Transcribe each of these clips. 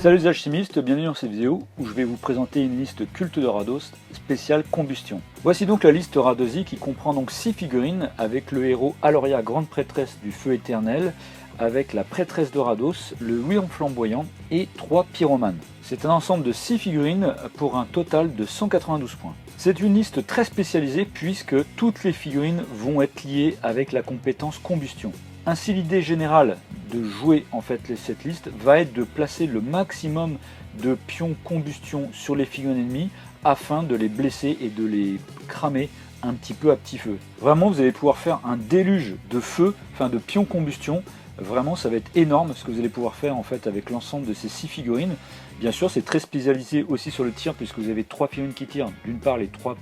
Salut les alchimistes, bienvenue dans cette vidéo où je vais vous présenter une liste culte de Rados spéciale combustion. Voici donc la liste Radosi qui comprend donc 6 figurines avec le héros Aloria, grande prêtresse du feu éternel, avec la prêtresse de Rados, le Huion flamboyant et 3 pyromanes. C'est un ensemble de 6 figurines pour un total de 192 points. C'est une liste très spécialisée puisque toutes les figurines vont être liées avec la compétence combustion. Ainsi, l'idée générale de jouer en fait cette liste va être de placer le maximum de pions combustion sur les figurines ennemies afin de les blesser et de les cramer un petit peu à petit feu. Vraiment, vous allez pouvoir faire un déluge de feu, enfin de pions combustion. Vraiment, ça va être énorme ce que vous allez pouvoir faire en fait avec l'ensemble de ces 6 figurines. Bien sûr, c'est très spécialisé aussi sur le tir puisque vous avez 3 figurines qui tirent. D'une part, les 3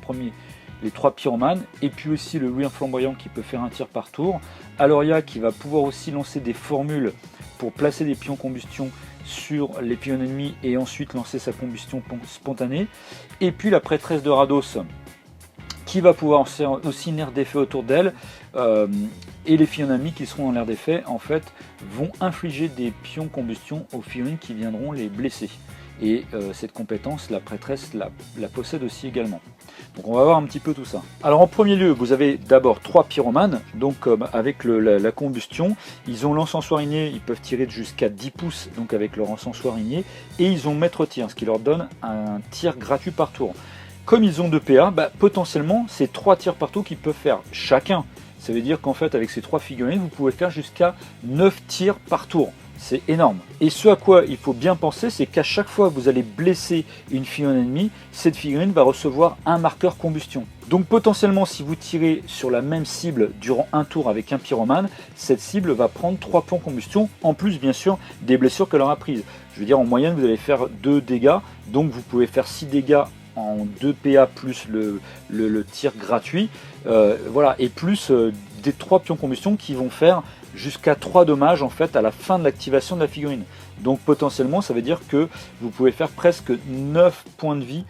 pyromanes, et puis aussi le Huion flamboyant qui peut faire un tir par tour. Aloria qui va pouvoir aussi lancer des formules pour placer des pions combustion sur les pions ennemis et ensuite lancer sa combustion spontanée. Et puis la prêtresse de Rados qui va pouvoir aussi une aire d'effet autour d'elle, et les figurines ennemies qui seront dans l'aire d'effet en fait vont infliger des pions combustion aux figurines qui viendront les blesser. Et cette compétence, la prêtresse la possède aussi également. Donc on va voir un petit peu tout ça. Alors en premier lieu, vous avez d'abord 3 pyromanes, donc avec la combustion. Ils ont l'encensoir igné, ils peuvent tirer jusqu'à 10 pouces donc avec leur encensoir igné, et ils ont maître tir, ce qui leur donne un tir gratuit par tour. Comme ils ont 2 PA, potentiellement c'est 3 tirs par tour qu'ils peuvent faire chacun. Ça veut dire qu'en fait avec ces 3 figurines, vous pouvez faire jusqu'à 9 tirs par tour. C'est énorme. Et ce à quoi il faut bien penser, c'est qu'à chaque fois que vous allez blesser une figurine ennemie, cette figurine va recevoir un marqueur combustion. Donc potentiellement, si vous tirez sur la même cible durant un tour avec un pyromane, cette cible va prendre 3 pions combustion, en plus bien sûr des blessures qu'elle aura prises. Je veux dire, en moyenne, vous allez faire 2 dégâts, donc vous pouvez faire 6 dégâts en 2 PA plus le tir gratuit, voilà, et plus des 3 pions combustion qui vont faire jusqu'à 3 dommages en fait à la fin de l'activation de la figurine. Donc potentiellement ça veut dire que vous pouvez faire presque 9 points de vie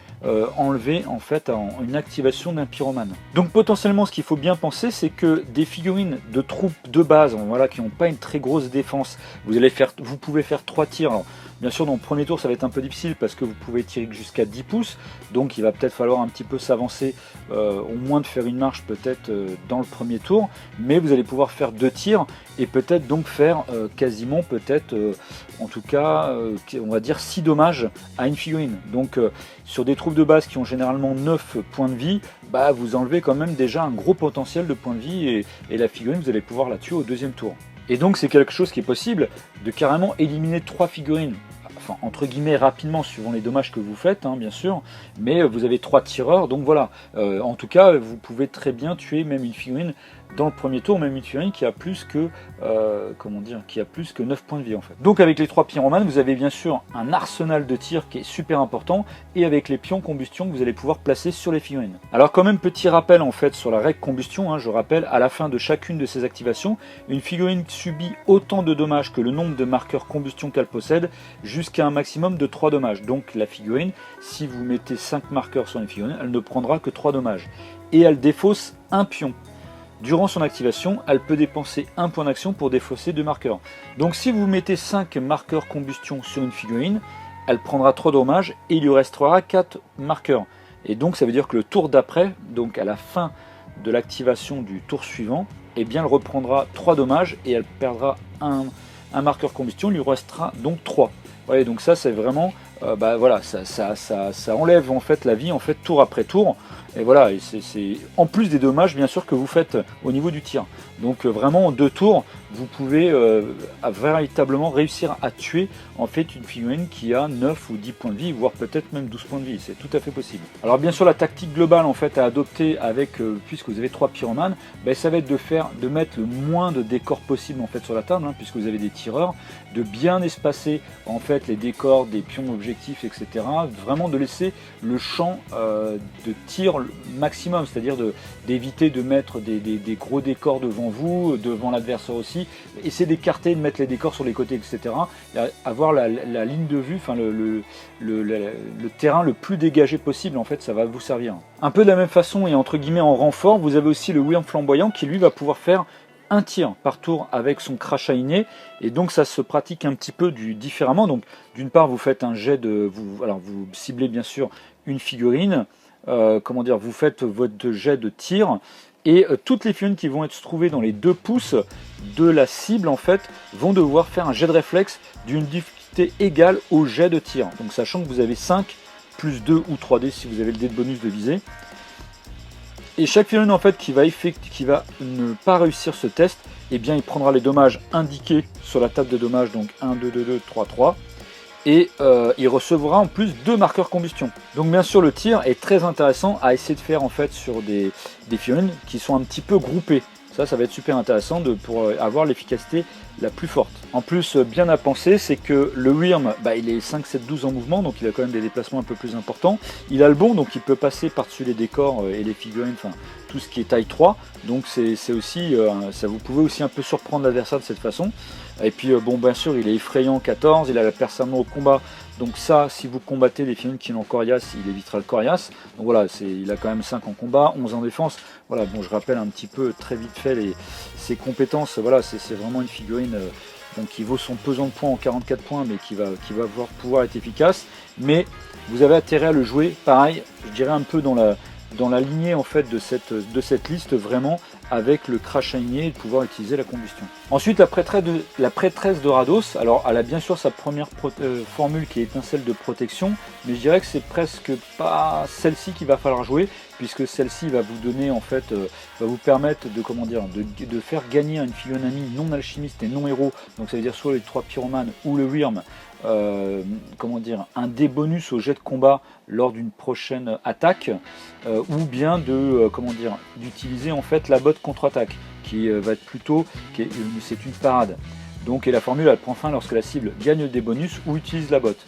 enlevés en fait en une activation d'un pyromane. Donc potentiellement ce qu'il faut bien penser, c'est que des figurines de troupes de base, voilà, qui n'ont pas une très grosse défense, vous pouvez faire 3 tirs. Alors, bien sûr, dans le premier tour, ça va être un peu difficile parce que vous pouvez tirer jusqu'à 10 pouces. Donc, il va peut-être falloir un petit peu s'avancer, au moins de faire une marche peut-être dans le premier tour. Mais vous allez pouvoir faire 2 tirs et peut-être donc faire quasiment, peut-être, en tout cas, on va dire 6 dommages à une figurine. Donc, sur des troupes de base qui ont généralement 9 points de vie, vous enlevez quand même déjà un gros potentiel de points de vie et la figurine, vous allez pouvoir la tuer au deuxième tour. Et donc c'est quelque chose qui est possible de carrément éliminer 3 figurines, enfin entre guillemets rapidement suivant les dommages que vous faites, hein, bien sûr, mais vous avez 3 tireurs, donc voilà, en tout cas vous pouvez très bien tuer même une figurine dans le premier tour, même une figurine qui a plus que qui a plus que 9 points de vie en fait. Donc avec les 3 pyromanes, vous avez bien sûr un arsenal de tir qui est super important, et avec les pions combustion que vous allez pouvoir placer sur les figurines. Alors quand même, petit rappel en fait sur la règle combustion, hein, je rappelle, à la fin de chacune de ces activations, une figurine subit autant de dommages que le nombre de marqueurs combustion qu'elle possède, jusqu'à un maximum de 3 dommages. Donc la figurine, si vous mettez 5 marqueurs sur une figurine, elle ne prendra que 3 dommages. Et elle défausse un pion. Durant son activation, elle peut dépenser un point d'action pour défausser 2 marqueurs. Donc si vous mettez 5 marqueurs combustion sur une figurine, elle prendra 3 dommages et il lui restera 4 marqueurs. Et donc ça veut dire que le tour d'après, donc à la fin de l'activation du tour suivant, eh bien elle reprendra 3 dommages et elle perdra un marqueur combustion, il lui restera donc 3. Ouais, donc ça c'est vraiment, voilà, ça enlève en fait la vie en fait tour après tour. Et voilà, et c'est en plus des dommages bien sûr que vous faites au niveau du tir. Donc vraiment en 2 tours, vous pouvez véritablement réussir à tuer en fait une figurine qui a 9 ou 10 points de vie, voire peut-être même 12 points de vie, c'est tout à fait possible. Alors bien sûr la tactique globale en fait à adopter avec, puisque vous avez 3 pyromanes, ça va être de mettre le moins de décors possible en fait sur la table, hein, puisque vous avez des tireurs, de bien espacer en fait les décors, des pions objectifs, etc. Vraiment de laisser le champ de tir maximum, c'est-à-dire d'éviter de mettre des gros décors devant vous, devant l'adversaire aussi, essayer d'écarter, de mettre les décors sur les côtés, etc. Et avoir la ligne de vue, enfin le terrain le plus dégagé possible, en fait, ça va vous servir. Un peu de la même façon et entre guillemets en renfort, vous avez aussi le Huion flamboyant qui lui va pouvoir faire un tir par tour avec son crachat inné, et donc ça se pratique un petit peu différemment. Donc d'une part vous faites un jet vous ciblez bien sûr une figurine, vous faites votre jet de tir, et toutes les figurines qui vont être trouvées dans les 2 pouces de la cible en fait vont devoir faire un jet de réflexe d'une difficulté égale au jet de tir. Donc sachant que vous avez 5 plus 2 ou 3 dés si vous avez le dé de bonus de visée. Et chaque figurine en fait qui va ne pas réussir ce test, eh bien il prendra les dommages indiqués sur la table de dommages, donc 1, 2, 2, 2, 3, 3. Et il recevra en plus 2 marqueurs combustion. Donc bien sûr le tir est très intéressant à essayer de faire en fait sur des figurines qui sont un petit peu groupées. Ça va être super intéressant pour avoir l'efficacité la plus forte. En plus, bien à penser, c'est que le Wyrm, il est 5, 7, 12 en mouvement, donc il a quand même des déplacements un peu plus importants. Il a le bond, donc il peut passer par-dessus les décors et les figurines, enfin tout ce qui est taille 3. Donc c'est aussi, vous pouvez aussi un peu surprendre l'adversaire de cette façon. Et puis bien sûr, il est effrayant 14, il a la persévérance au combat. Donc ça, si vous combattez des figurines qui l'ont coriace, il évitera le coriace. Donc voilà, il a quand même 5 en combat, 11 en défense. Voilà, bon, je rappelle un petit peu très vite fait ses compétences. Voilà, c'est vraiment une figurine qui vaut son pesant de points en 44 points, mais qui va pouvoir être efficace. Mais vous avez intérêt à le jouer, pareil, je dirais un peu dans la lignée en fait de cette liste, vraiment avec le crachat inné et de pouvoir utiliser la combustion. Ensuite, la prêtresse de Rados, alors elle a bien sûr sa première formule qui est étincelle de protection, mais je dirais que c'est presque pas celle-ci qu'il va falloir jouer, puisque celle-ci va vous donner en fait, va vous permettre de faire gagner à une figurine amie non alchimiste et non héros, donc ça veut dire soit les 3 pyromanes ou le Wyrm, un dé bonus au jet de combat lors d'une prochaine attaque, ou bien d'utiliser en fait la botte contre-attaque qui va être plutôt, c'est une parade. Donc et la formule elle prend fin lorsque la cible gagne des bonus ou utilise la botte.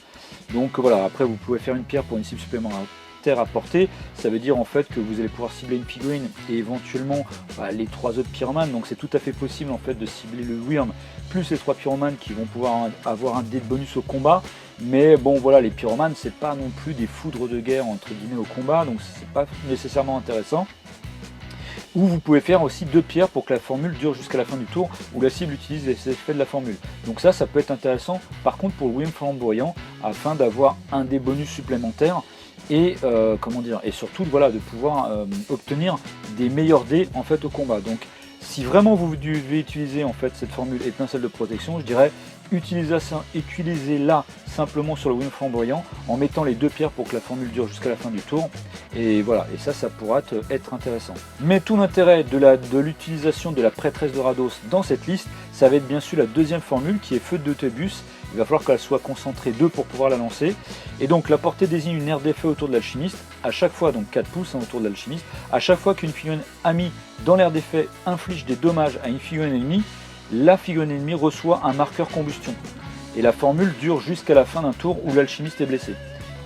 Donc voilà, après vous pouvez faire une pierre pour une cible supplémentaire à portée, ça veut dire en fait que vous allez pouvoir cibler une figurine et éventuellement les 3 autres pyromanes, donc c'est tout à fait possible en fait de cibler le Wyrm plus les 3 pyromanes qui vont pouvoir avoir un dé de bonus au combat, mais bon voilà, les pyromanes c'est pas non plus des foudres de guerre entre guillemets au combat, donc c'est pas nécessairement intéressant. Ou vous pouvez faire aussi 2 pierres pour que la formule dure jusqu'à la fin du tour où la cible utilise les effets de la formule. Donc ça peut être intéressant par contre pour le Wyrm flamboyant afin d'avoir un dé bonus supplémentaire et et surtout de pouvoir obtenir des meilleurs dés en fait au combat. Donc si vraiment vous devez utiliser en fait cette formule étincelle de protection, je dirais utilisez-la simplement sur le Wyrm flamboyant en mettant les 2 pierres pour que la formule dure jusqu'à la fin du tour, et voilà, et ça pourra être intéressant. Mais tout l'intérêt de l'utilisation de la prêtresse de Rados dans cette liste, ça va être bien sûr la deuxième formule qui est feu de Tébus. Il va falloir qu'elle soit concentrée 2 pour pouvoir la lancer, et donc la portée désigne une aire d'effet autour de l'alchimiste, à chaque fois, donc 4 pouces autour de l'alchimiste, à chaque fois qu'une figurine amie dans l'aire d'effet inflige des dommages à une figurine ennemie, la figurine ennemie reçoit un marqueur combustion. Et la formule dure jusqu'à la fin d'un tour où l'alchimiste est blessé.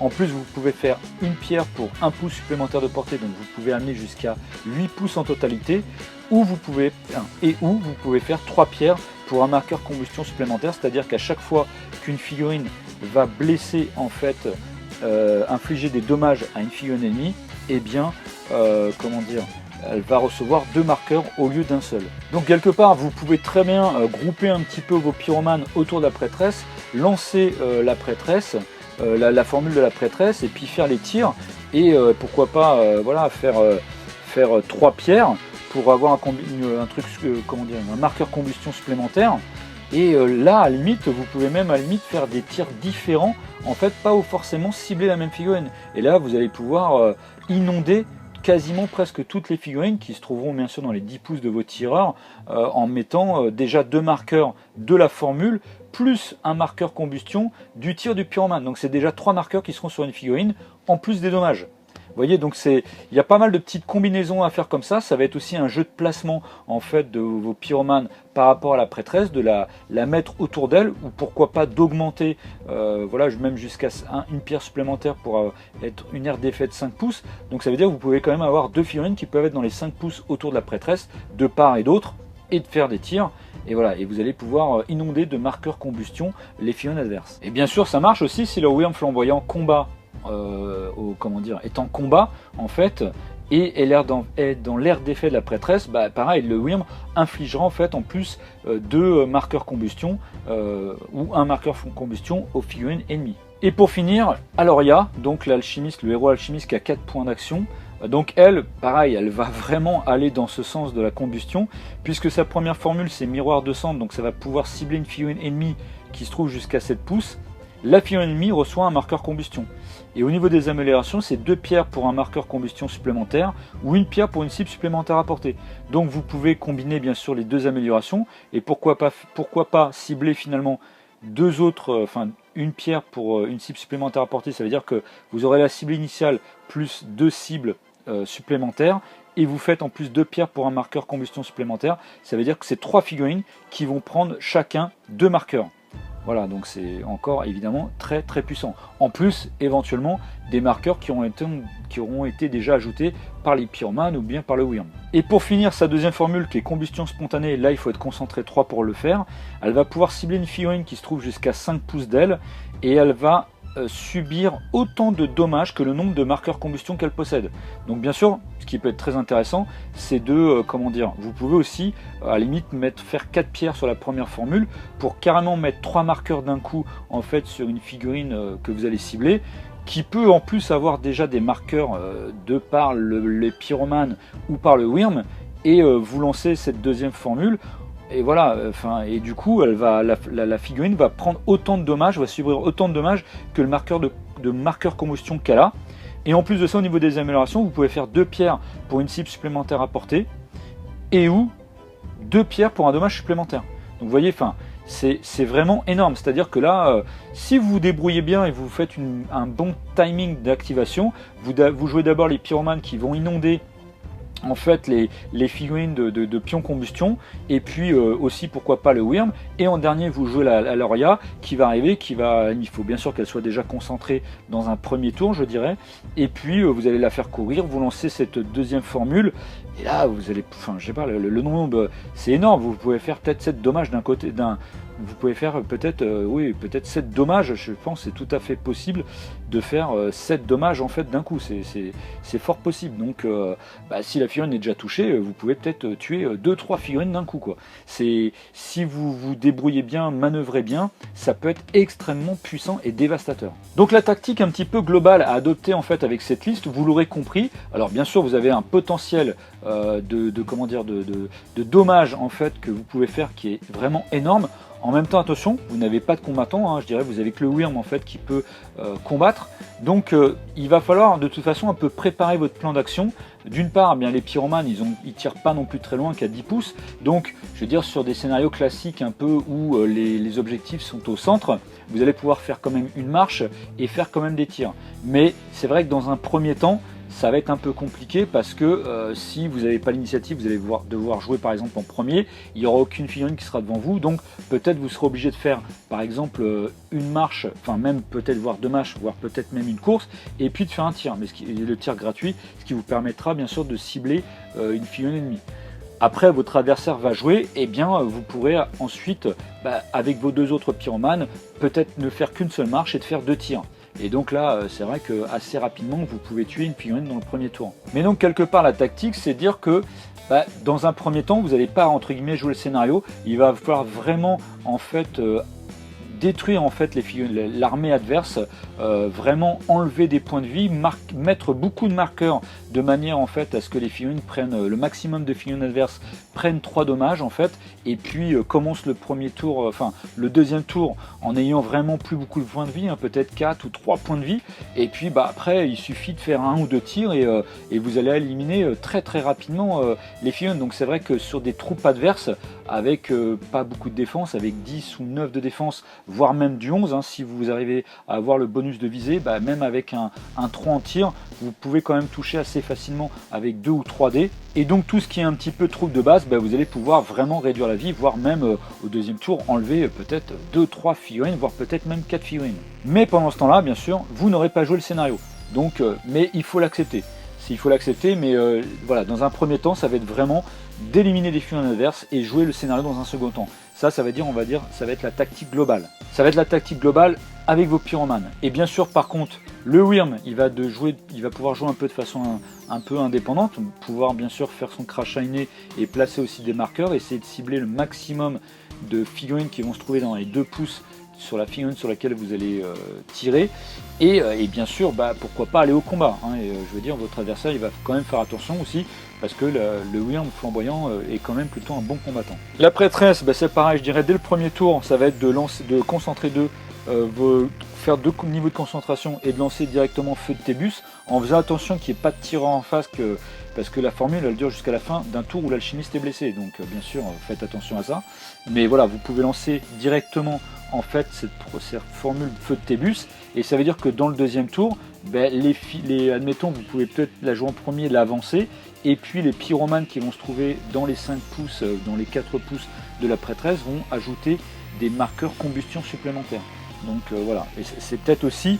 En plus, vous pouvez faire une pierre pour 1 pouce supplémentaire de portée, donc vous pouvez amener jusqu'à 8 pouces en totalité, ou vous pouvez faire 3 pierres pour un marqueur combustion supplémentaire, c'est-à-dire qu'à chaque fois qu'une figurine va blesser, en fait, infliger des dommages à une figurine ennemie, eh bien, elle va recevoir 2 marqueurs au lieu d'un seul. Donc quelque part, vous pouvez très bien grouper un petit peu vos pyromanes autour de la prêtresse, lancer la prêtresse, la formule de la prêtresse, et puis faire les tirs, et pourquoi pas faire 3 pierres pour avoir un marqueur combustion supplémentaire. Et là, à la limite, vous pouvez même faire des tirs différents, en fait, pas forcément cibler la même figurine. Et là, vous allez pouvoir inonder quasiment presque toutes les figurines qui se trouveront bien sûr dans les 10 pouces de vos tireurs, en mettant déjà 2 marqueurs de la formule plus un marqueur combustion du tir du pyromane. Donc c'est déjà 3 marqueurs qui seront sur une figurine en plus des dommages. Vous voyez, donc il y a pas mal de petites combinaisons à faire comme ça. Ça va être aussi un jeu de placement en fait de vos pyromanes par rapport à la prêtresse, de la mettre autour d'elle, ou pourquoi pas d'augmenter, même jusqu'à une pierre supplémentaire pour être une aire d'effet de 5 pouces. Donc ça veut dire que vous pouvez quand même avoir 2 figurines qui peuvent être dans les 5 pouces autour de la prêtresse, de part et d'autre, et de faire des tirs. Et voilà, et vous allez pouvoir inonder de marqueurs combustion les figurines adverses. Et bien sûr, ça marche aussi si le Wyrm flamboyant combat. Est en combat, en fait, et est dans l'aire d'effet de la prêtresse, bah, pareil, le Wyrm infligera en fait en plus deux marqueurs combustion ou un marqueur combustion aux figurines ennemies. Et pour finir, Aloria, donc l'alchimiste, le héros alchimiste qui a 4 points d'action. Donc elle, pareil, elle va vraiment aller dans ce sens de la combustion, puisque sa première formule c'est miroir de centre, donc ça va pouvoir cibler une figurine ennemie qui se trouve jusqu'à 7 pouces. La figurine ennemie reçoit un marqueur combustion. Et au niveau des améliorations, c'est 2 pierres pour un marqueur combustion supplémentaire, ou 1 pierre pour une cible supplémentaire à portée. Donc vous pouvez combiner bien sûr les 2 améliorations, et pourquoi pas cibler finalement 2 autres, enfin une pierre pour une cible supplémentaire à portée, ça veut dire que vous aurez la cible initiale plus 2 cibles supplémentaires, et vous faites en plus 2 pierres pour un marqueur combustion supplémentaire, ça veut dire que c'est 3 figurines qui vont prendre chacun 2 marqueurs. Voilà, donc c'est encore évidemment très très puissant. En plus, éventuellement, des marqueurs qui auront été déjà ajoutés par les pyromanes ou bien par le Wyrm. Et pour finir, sa deuxième formule qui est combustion spontanée, là il faut être concentré 3 pour le faire. Elle va pouvoir cibler une figurine qui se trouve jusqu'à 5 pouces d'elle, et elle va subir autant de dommages que le nombre de marqueurs combustion qu'elle possède. Donc bien sûr, ce qui peut être très intéressant, c'est de, comment dire, vous pouvez aussi à la limite faire 4 pierres sur la première formule pour carrément mettre 3 marqueurs d'un coup en fait sur une figurine que vous allez cibler, qui peut en plus avoir déjà des marqueurs de par les pyromanes ou par le Wyrm, et vous lancez cette deuxième formule. Et voilà, et du coup, la figurine va prendre autant de dommages, va subir autant de dommages que le marqueur de marqueur combustion qu'elle a. Et en plus de ça, au niveau des améliorations, vous pouvez faire 2 pierres pour une cible supplémentaire à portée, et ou 2 pierres pour un dommage supplémentaire. Donc vous voyez, c'est vraiment énorme. C'est-à-dire que là, si vous vous débrouillez bien et vous faites un bon timing d'activation, vous jouez d'abord les pyromanes qui vont inonder en fait les figurines de pion combustion, et puis aussi pourquoi pas le Wyrm, et en dernier vous jouez la Aloria qui va arriver, il faut bien sûr qu'elle soit déjà concentrée dans un premier tour je dirais, et puis vous allez la faire courir, vous lancez cette deuxième formule, et là vous allez, je sais pas, le nombre c'est énorme, vous pouvez faire peut-être 7 dommages vous pouvez faire peut-être peut-être 7 dommages, je pense c'est tout à fait possible de faire 7 dommages en fait d'un coup, c'est fort possible. Donc si la figurine est déjà touchée, vous pouvez peut-être tuer 2-3 figurines d'un coup quoi. Si vous vous débrouillez bien, manœuvrez bien, ça peut être extrêmement puissant et dévastateur. Donc la tactique un petit peu globale à adopter en fait avec cette liste, vous l'aurez compris. Alors bien sûr vous avez un potentiel de dommages en fait que vous pouvez faire qui est vraiment énorme. En même temps, attention, vous n'avez pas de combattant, je dirais, vous avez que le Wyrm en fait qui peut combattre. Donc il va falloir de toute façon un peu préparer votre plan d'action. D'une part, bien, les pyromanes, ils tirent pas non plus très loin qu'à 10 pouces. Donc, je veux dire, sur des scénarios classiques un peu où les objectifs sont au centre, vous allez pouvoir faire quand même une marche et faire quand même des tirs. Mais c'est vrai que dans un premier temps, ça va être un peu compliqué parce que si vous n'avez pas l'initiative, vous allez devoir jouer par exemple en premier, il n'y aura aucune figurine qui sera devant vous, donc peut-être vous serez obligé de faire par exemple une marche, enfin même peut-être voire 2 marches, voire peut-être même une course, et puis de faire un tir, mais le tir gratuit, ce qui vous permettra bien sûr de cibler une figurine ennemie. Après, votre adversaire va jouer, et bien vous pourrez ensuite, avec vos 2 autres pyromanes, peut-être ne faire qu'une seule marche et de faire 2 tirs. Et donc là, c'est vrai que assez rapidement, vous pouvez tuer une figurine dans le premier tour. Mais donc quelque part, la tactique, c'est dire que dans un premier temps, vous n'allez pas entre guillemets jouer le scénario. Il va falloir vraiment en fait détruire en fait l'armée adverse, vraiment enlever des points de vie, mettre beaucoup de marqueurs de manière en fait à ce que les figurines prennent le maximum de figurines adverses prennent 3 dommages en fait, et puis commence le premier tour, le deuxième tour en ayant vraiment plus beaucoup de points de vie, peut-être 4 ou 3 points de vie, et puis après il suffit de faire 1 ou 2 tirs et vous allez éliminer très très rapidement les figurines. Donc c'est vrai que sur des troupes adverses avec pas beaucoup de défense, avec 10 ou 9 de défense, voire même du 11, si vous arrivez à avoir le bonus de visée, même avec un 3 en tir, vous pouvez quand même toucher assez facilement avec 2 ou 3 dés. Et donc tout ce qui est un petit peu troupe de base, vous allez pouvoir vraiment réduire la vie, voire même au deuxième tour enlever peut-être 2-3 figurines, voire peut-être même 4 figurines. Mais pendant ce temps-là, bien sûr, vous n'aurez pas joué le scénario. Donc, mais il faut l'accepter. il faut l'accepter, mais voilà, dans un premier temps, ça va être vraiment d'éliminer les figurines adverses et jouer le scénario dans un second temps. Ça va dire, on va dire, ça va être la tactique globale. Ça va être la tactique globale avec vos pyromanes. Et bien sûr, par contre, le Wyrm, il va pouvoir jouer un peu de façon un peu indépendante, pouvoir bien sûr faire son crachat inné et placer aussi des marqueurs, essayer de cibler le maximum de figurines qui vont se trouver dans les 2 pouces sur la figurine sur laquelle vous allez tirer, et bien sûr pourquoi pas aller au combat, hein, je veux dire, votre adversaire il va quand même faire attention aussi parce que le Wyrm flamboyant est quand même plutôt un bon combattant. La prêtresse, c'est pareil, je dirais dès le premier tour ça va être de concentrer faire 2 niveaux de concentration et de lancer directement feu de Tébus en faisant attention qu'il n'y ait pas de tireur en face, parce que la formule elle dure jusqu'à la fin d'un tour où l'alchimiste est blessé, donc bien sûr faites attention à ça, mais voilà, vous pouvez lancer directement en fait cette formule feu de Tébus, et ça veut dire que dans le deuxième tour, admettons vous pouvez peut-être la jouer en premier, l'avancer, et puis les pyromanes qui vont se trouver dans les 5 pouces, dans les 4 pouces de la prêtresse vont ajouter des marqueurs combustion supplémentaires. Donc voilà, et c'est peut-être aussi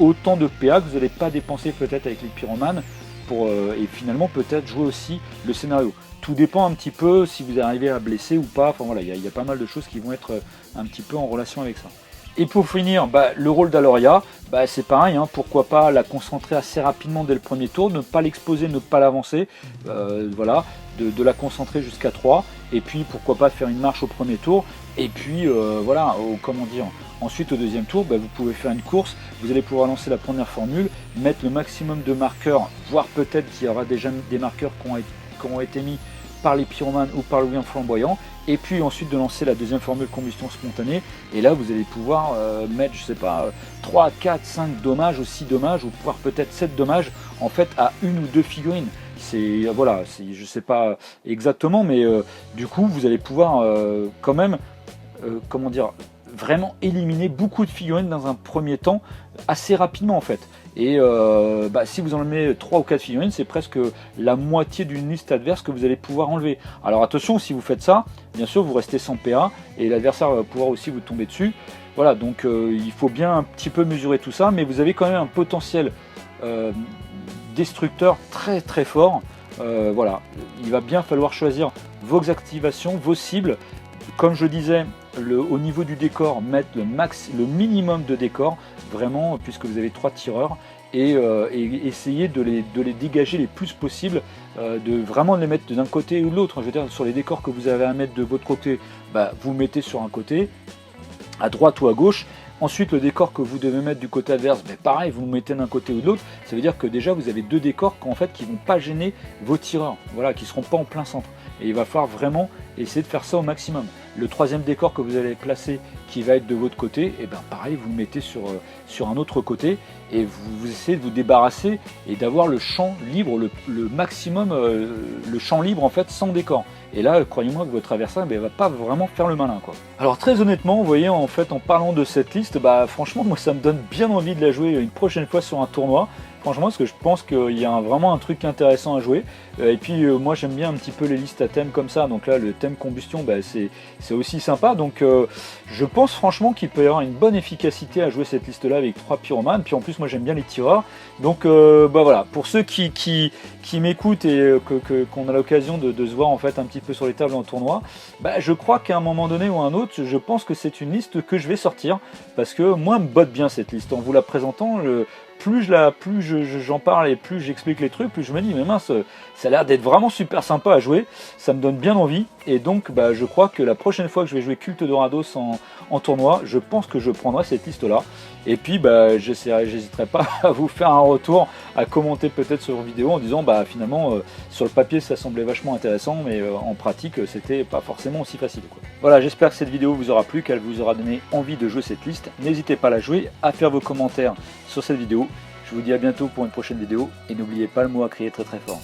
autant de PA que vous n'allez pas dépenser peut-être avec les pyromanes et finalement peut-être jouer aussi le scénario. Tout dépend un petit peu si vous arrivez à blesser ou pas, enfin voilà, il y a pas mal de choses qui vont être un petit peu en relation avec ça. Et pour finir, le rôle d'Aloria, c'est pareil, hein, pourquoi pas la concentrer assez rapidement dès le premier tour, ne pas l'exposer, ne pas l'avancer, voilà, de la concentrer jusqu'à 3, et puis pourquoi pas faire une marche au premier tour, et puis voilà, comment dire, ensuite au deuxième tour, vous pouvez faire une course, vous allez pouvoir lancer la première formule, mettre le maximum de marqueurs, voire peut-être qu'il y aura déjà des marqueurs qui auront été mis par les pyromanes ou par le Wyrm flamboyant, et puis ensuite de lancer la deuxième formule combustion spontanée, et là vous allez pouvoir mettre, je sais pas, 3, 4, 5 dommages ou 6 dommages, ou pouvoir peut-être 7 dommages en fait à 1 ou 2 figurines. C'est voilà, je sais pas exactement, mais du coup vous allez pouvoir quand même, comment dire, vraiment éliminer beaucoup de figurines dans un premier temps assez rapidement en fait. Et si vous enlevez 3 ou 4 figurines, c'est presque la moitié d'une liste adverse que vous allez pouvoir enlever. Alors attention, si vous faites ça, bien sûr vous restez sans PA et l'adversaire va pouvoir aussi vous tomber dessus. Voilà, donc il faut bien un petit peu mesurer tout ça, mais vous avez quand même un potentiel destructeur très très fort. Voilà, il va bien falloir choisir vos activations, vos cibles. Comme je disais, au niveau du décor, mettre le minimum de décor, vraiment, puisque vous avez 3 tireurs, et essayer de les dégager les plus possible, de vraiment les mettre d'un côté ou de l'autre. Je veux dire, sur les décors que vous avez à mettre de votre côté, vous mettez sur un côté, à droite ou à gauche. Ensuite, le décor que vous devez mettre du côté adverse, pareil, vous le mettez d'un côté ou de l'autre. Ça veut dire que déjà vous avez 2 décors qui ne vont pas gêner vos tireurs, voilà, qui ne seront pas en plein centre. Et il va falloir vraiment essayer de faire ça au maximum. Le 3e décor que vous allez placer, qui va être de votre côté, et pareil, vous le mettez sur un autre côté, et vous essayez de vous débarrasser et d'avoir le champ libre, le maximum, le champ libre en fait sans décor. Et là, croyez-moi que votre adversaire ne va pas vraiment faire le malin, quoi. Alors très honnêtement, vous voyez, en fait, en parlant de cette liste, franchement, moi ça me donne bien envie de la jouer une prochaine fois sur un tournoi. Franchement, parce que je pense qu'il y a vraiment un truc intéressant à jouer. Et puis moi j'aime bien un petit peu les listes à thème comme ça. Donc là le thème combustion, c'est aussi sympa. Donc je pense franchement qu'il peut y avoir une bonne efficacité à jouer cette liste là avec 3 pyromanes. Puis en plus moi j'aime bien les tireurs. Donc voilà, pour ceux qui m'écoutent et qu'on a l'occasion de se voir en fait un petit peu sur les tables en tournoi, je crois qu'à un moment donné ou un autre, je pense que c'est une liste que je vais sortir. Parce que moi me botte bien cette liste. En vous la présentant, plus j'en parle et plus j'explique les trucs, plus je me dis mais mince, ça a l'air d'être vraiment super sympa à jouer, ça me donne bien envie, et donc je crois que la prochaine fois que je vais jouer Culte Dorados en tournoi, je pense que je prendrai cette liste là, et puis j'hésiterai pas à vous faire un retour, à commenter peut-être sur vidéo en disant finalement sur le papier ça semblait vachement intéressant, mais en pratique c'était pas forcément aussi facile, quoi. Voilà, j'espère que cette vidéo vous aura plu, qu'elle vous aura donné envie de jouer cette liste. N'hésitez pas à la jouer, à faire vos commentaires sur cette vidéo. Je vous dis à bientôt pour une prochaine vidéo, et n'oubliez pas le mot à crier très très fort.